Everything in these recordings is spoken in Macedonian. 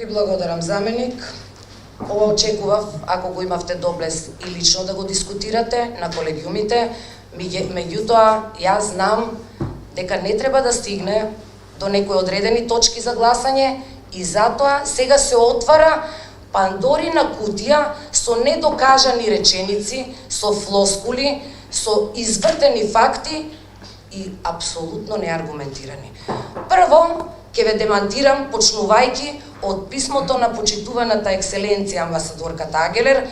благодарам, заменик. Ова очекував, ако го имавте доблест и лично да го дискутирате на колегиумите, меѓутоа, јас знам дека не треба да стигне до некои одредени точки за гласање и затоа сега се отвара Пандорина кутија со недокажани реченици, со флоскули, со извртени факти и апсолутно неаргументирани. Прво, ќе ве демантирам почнувајќи од писмото на почитуваната екселенција амбасадорката Агелер,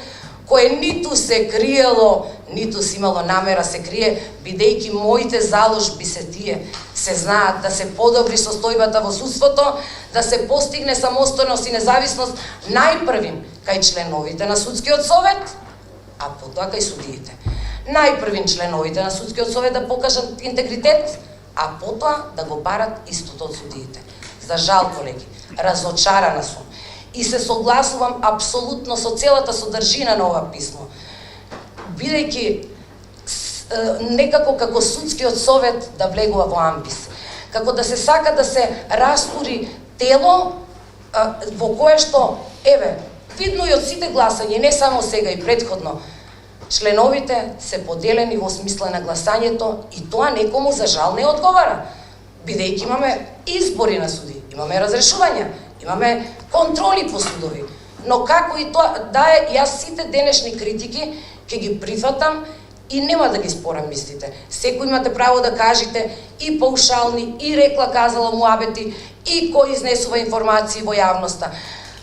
кое ниту се криело, ниту си имало намера се крие, бидејќи моите заложби се тие, се знаат да се подобри состојбата во судството, да се постигне самостојност и независност најпрвим кај членовите на судскиот совет, а потоа кај судиите. Најпрвим членовите на судскиот совет да покажат интегритет, а потоа да го барат истото од судиите. За жал, колеги, разочарана сум и се согласувам апсолутно со целата содржина на ова писмо. Бидејќи некако како судскиот совет да влегува во амбис, како да се сака да се растури тело во кое што, еве, видно и од сите гласања, не само сега и предходно, членовите се поделени во смисла на гласањето и тоа некому за жал не одговара. Бидејќи имаме избори на суди, имаме разрешувања, имаме контроли по судови. Но како и тоа, јас сите денешни критики ќе ги прифатам и нема да ги спорам мислите. Секој имате право да кажете и паушални, и рекла казала муабети, и кој изнесува информации во јавноста.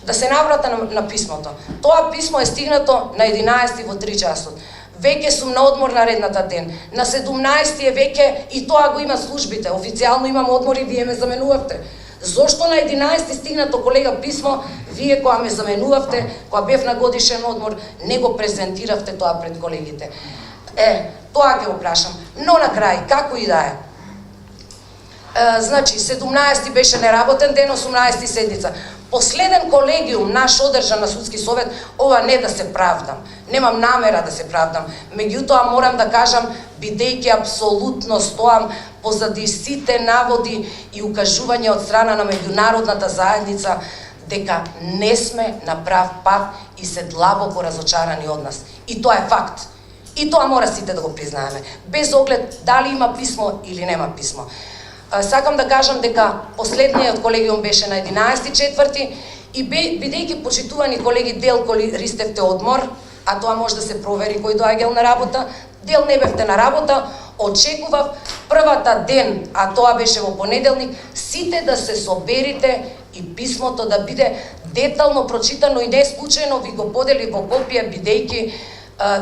Да се наврата на писмото. Тоа писмо е стигнато на 11 во 3 часот. Веќе сум на одмор наредната ден. На 17 е веќе и тоа го имат службите. Официјално имам одмор и вие ме заменувавте. Зошто на 11 стигнато, колега, писмо, вие која ме заменувавте, која бев на годишен одмор, не го презентиравте тоа пред колегите? Тоа ќе го прашам. Но на крај, како и да е. Значи, 17 беше неработен ден, 18 седница. Последен колегиум наш одржан на судски совет, ова не да се правдам. Немам намера да се правдам. Меѓутоа морам да кажам, бидејќи апсолутно стоам позади сите наводи и укажувања од страна на меѓународната заедница дека не сме на прав пат и се длабоко разочарани од нас. И тоа е факт. И тоа мора сите да го признаеме. Без оглед дали има писмо или нема писмо. Сакам да кажам дека последниот колегиум беше на 11.4. и бидејќи почитувани колеги дел користевте одмор, а тоа може да се провери кој доаѓал на работа, дел не бевте на работа, очекував првата ден, а тоа беше во понеделник, сите да се соберите и писмото да биде детално прочитано и не случајно ви го подели во копија, бидејќи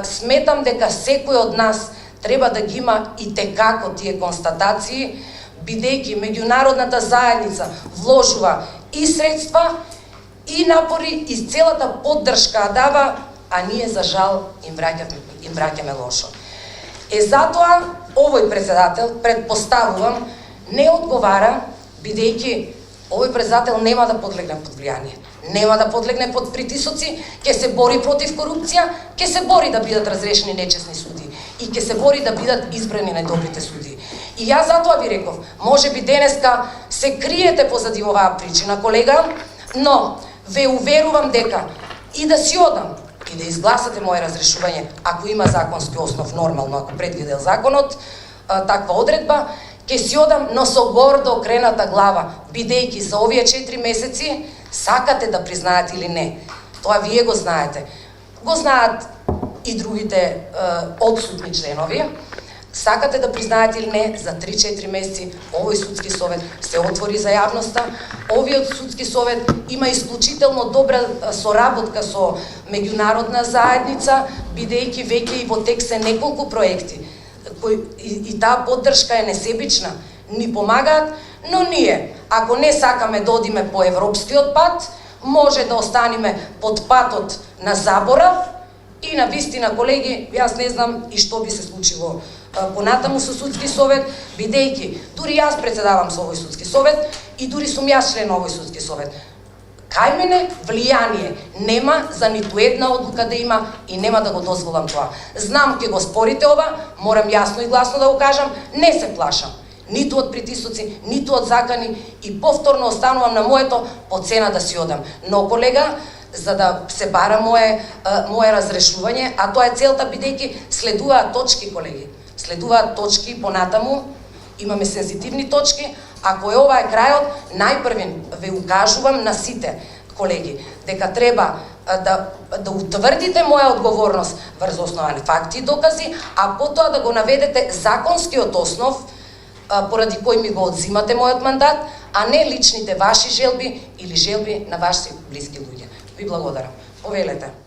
сметам дека секој од нас треба да ги има и текако тие констатации, бидејќи меѓународната заедница вложува и средства, и напори, и целата поддршка дава, а ние за жал им враќаме лошо. Затоа овој председател, предпоставувам, не одговара, бидејќи овој председател нема да подлегне под влијание, нема да подлегне под притисоци, ќе се бори против корупција, ќе се бори да бидат разрешени нечесни суди и ќе се бори да бидат избрани најдобрите суди. И јас затоа ви реков, можеби денеска се криете позади оваа причина, колега, но ве уверувам дека и да си одам, и да изгласате моje разрешување, ако има законски основ, нормално, ако предвидел законот, таква одредба, ќе си одам, но со гордо окрената глава, бидејќи за овие 4 месеци сакате да признаете или не. Тоа вие го знаете. Го знаат и другите отсутни членови. Сакате да признаете или не, за 3-4 месеци овој судски совет се отвори за јавноста. Овиот судски совет има исклучително добра соработка со меѓународна заедница, бидејќи веќе и во тек се неколку проекти, и таа поддршка е несебична, ни помагаат, но ние, ако не сакаме да одиме по европскиот пат, може да останеме под патот на заборав и на вистина, колеги, јас не знам и што би се случило понатаму со судски совет, бидејќи дури јас председавам со овој судски совет и дури сум јас член на овој судски совет. Кај мене влијание нема за ниту една одлука да има и нема да го дозволам тоа. Знам ќе го спорите ова, морам јасно и гласно да го кажам, не се плашам. ниту од притисоци, ниту од закани и повторно останувам на моето по цена да си одам. Но колега, за да се бара мое разрешување, а тоа е целта, бидејќи следуваат точки, колеги. Следуваат точки понатаму, имаме сензитивни точки. Ако е ова е крајот, најпрвен ве укажувам на сите колеги дека треба да утврдите моја одговорност врз основа на факти и докази, а потоа да го наведете законскиот основ поради кој ми го одзимате мојот мандат, а не личните ваши желби или желби на ваши блиски луѓе. Ви благодарам. Повелете.